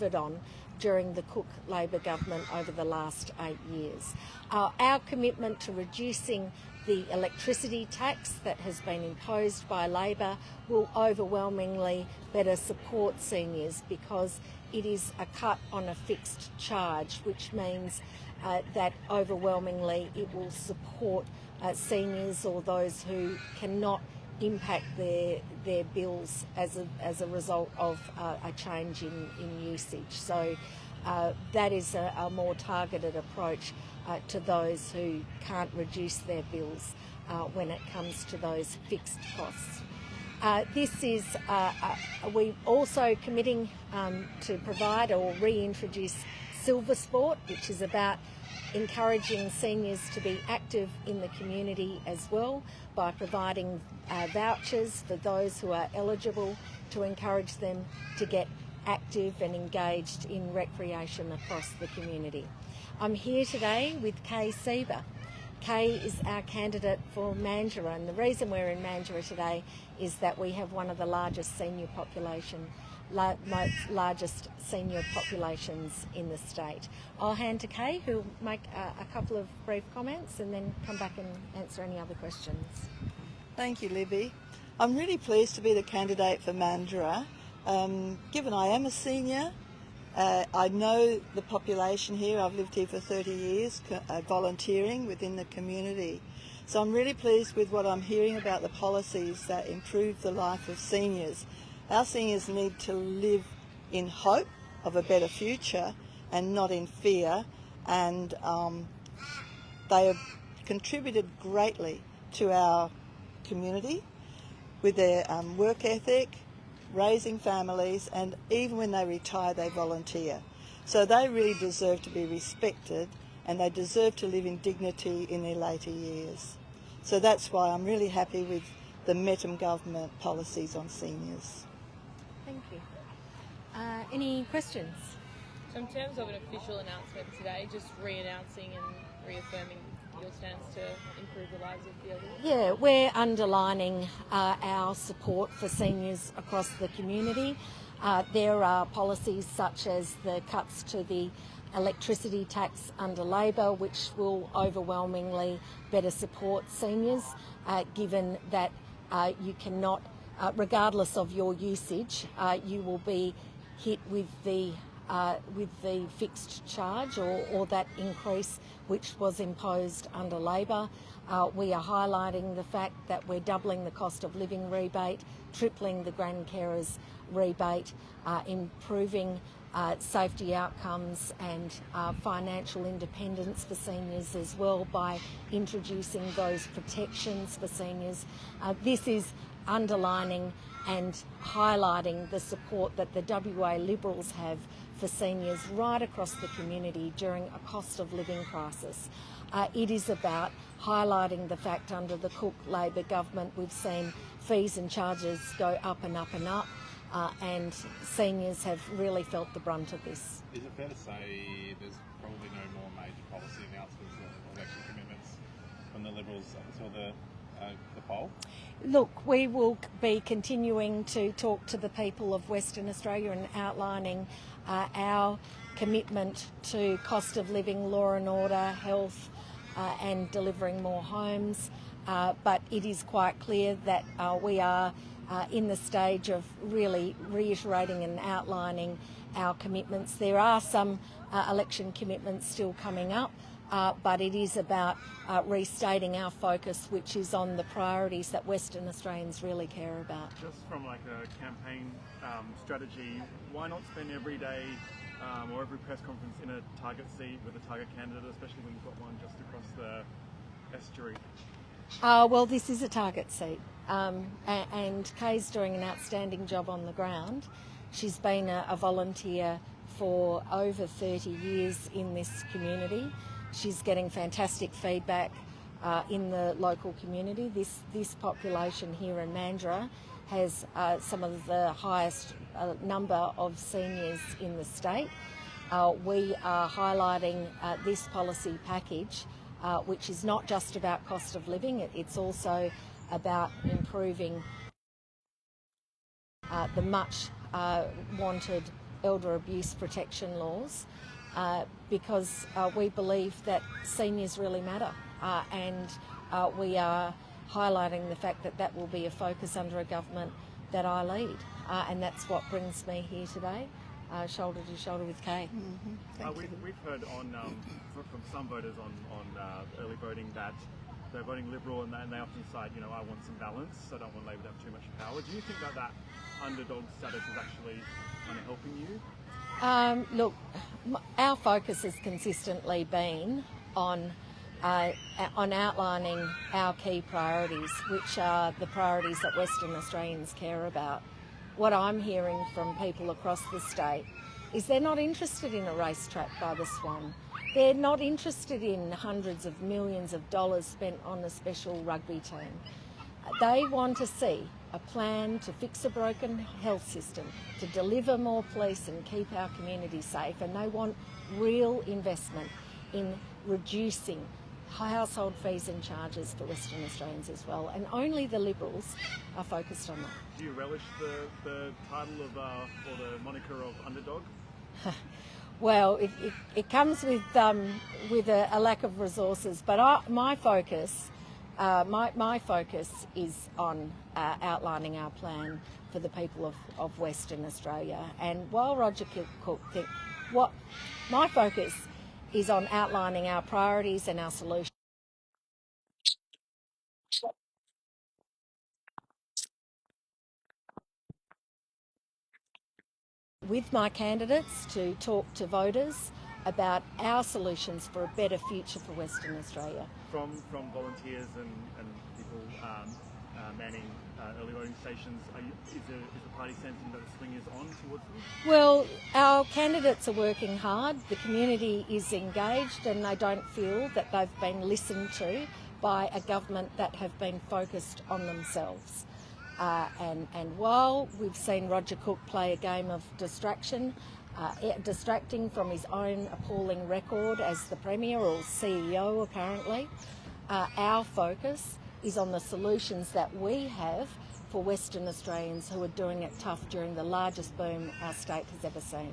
on during the Cook Labor government over the last 8 years. Our commitment to reducing the electricity tax that has been imposed by Labor will overwhelmingly better support seniors because it is a cut on a fixed charge, which means that overwhelmingly it will support seniors or those who cannot impact their bills as a result of a change in usage. So that is a more targeted approach to those who can't reduce their bills when it comes to those fixed costs. This is we also committing to provide or reintroduce Silver Sport, which is about encouraging seniors to be active in the community as well by providing vouchers for those who are eligible to encourage them to get active and engaged in recreation across the community. I'm here today with Kay Sieber. Kay is our candidate for Mandurah, and the reason we're in Mandurah today is that we have one of the largest senior populations in the state. I'll hand to Kay, who'll make a couple of brief comments and then come back and answer any other questions. Thank you, Libby. I'm really pleased to be the candidate for Mandurah. Given I am a senior, I know the population here. I've lived here for 30 years, volunteering within the community. So I'm really pleased with what I'm hearing about the policies that improve the life of seniors. Our seniors need to live in hope of a better future and not in fear, and they have contributed greatly to our community with their work ethic, raising families, and even when they retire they volunteer. So they really deserve to be respected, and they deserve to live in dignity in their later years. So that's why I'm really happy with the Mettam government policies on seniors. Thank you. Any questions? So in terms of an official announcement today, just re-announcing and reaffirming your stance to improve the lives of the elderly? Yeah, we're underlining our support for seniors across the community. There are policies such as the cuts to the electricity tax under Labor, which will overwhelmingly better support seniors, given that you cannot, regardless of your usage, you will be hit with the fixed charge or that increase which was imposed under Labor. We are highlighting the fact that we're doubling the cost of living rebate, tripling the grand carers rebate, improving safety outcomes and financial independence for seniors as well by introducing those protections for seniors. This is underlining and highlighting the support that the WA Liberals have for seniors right across the community during a cost of living crisis. It is about highlighting the fact under the Cook Labor government we've seen fees and charges go up and up and up, and seniors have really felt the brunt of this. Is it fair to say there's probably no more major policy announcements or election commitments from the Liberals up until the poll? Look, we will be continuing to talk to the people of Western Australia and outlining our commitment to cost of living, law and order, health, and delivering more homes. But it is quite clear that we are in the stage of really reiterating and outlining our commitments. There are some election commitments still coming up, but it is about restating our focus, which is on the priorities that Western Australians really care about. Just from like a campaign strategy, why not spend every day or every press conference in a target seat with a target candidate, especially when you've got one just across the estuary? Well, this is a target seat, and Kay's doing an outstanding job on the ground. She's been a volunteer for over 30 years in this community. She's getting fantastic feedback in the local community. This population here in Mandurah has some of the highest number of seniors in the state. We are highlighting this policy package, which is not just about cost of living, it's also about improving the much wanted elder abuse protection laws because we believe that seniors really matter, and we are highlighting the fact that that will be a focus under a government that I lead, and that's what brings me here today, shoulder to shoulder with Kay. We've heard from some voters on early voting that they're voting Liberal, and they often cite, I want some balance, so I don't want Labor to have too much power. Do you think that underdog status is actually kind of helping you? Look, our focus has consistently been on outlining our key priorities, which are the priorities that Western Australians care about. What I'm hearing from people across the state is they're not interested in a racetrack by the Swan. They're not interested in hundreds of millions of dollars spent on a special rugby team. They want to see a plan to fix a broken health system, to deliver more police and keep our community safe, and they want real investment in reducing household fees and charges for Western Australians as well, and only the Liberals are focused on that. Do you relish the title of or the moniker of underdog? Well, it comes with a lack of resources, but my focus is on outlining our plan for the people of Western Australia. And while Roger Cook my focus is on outlining our priorities and our solutions. With my candidates to talk to voters about our solutions for a better future for Western Australia. From volunteers and people manning early voting stations, is the party sensing that the swing is on towards them? Well, our candidates are working hard, the community is engaged, and they don't feel that they've been listened to by a government that have been focused on themselves. And while we've seen Roger Cook play a game of distracting from his own appalling record as the Premier or CEO apparently, our focus is on the solutions that we have for Western Australians who are doing it tough during the largest boom our state has ever seen.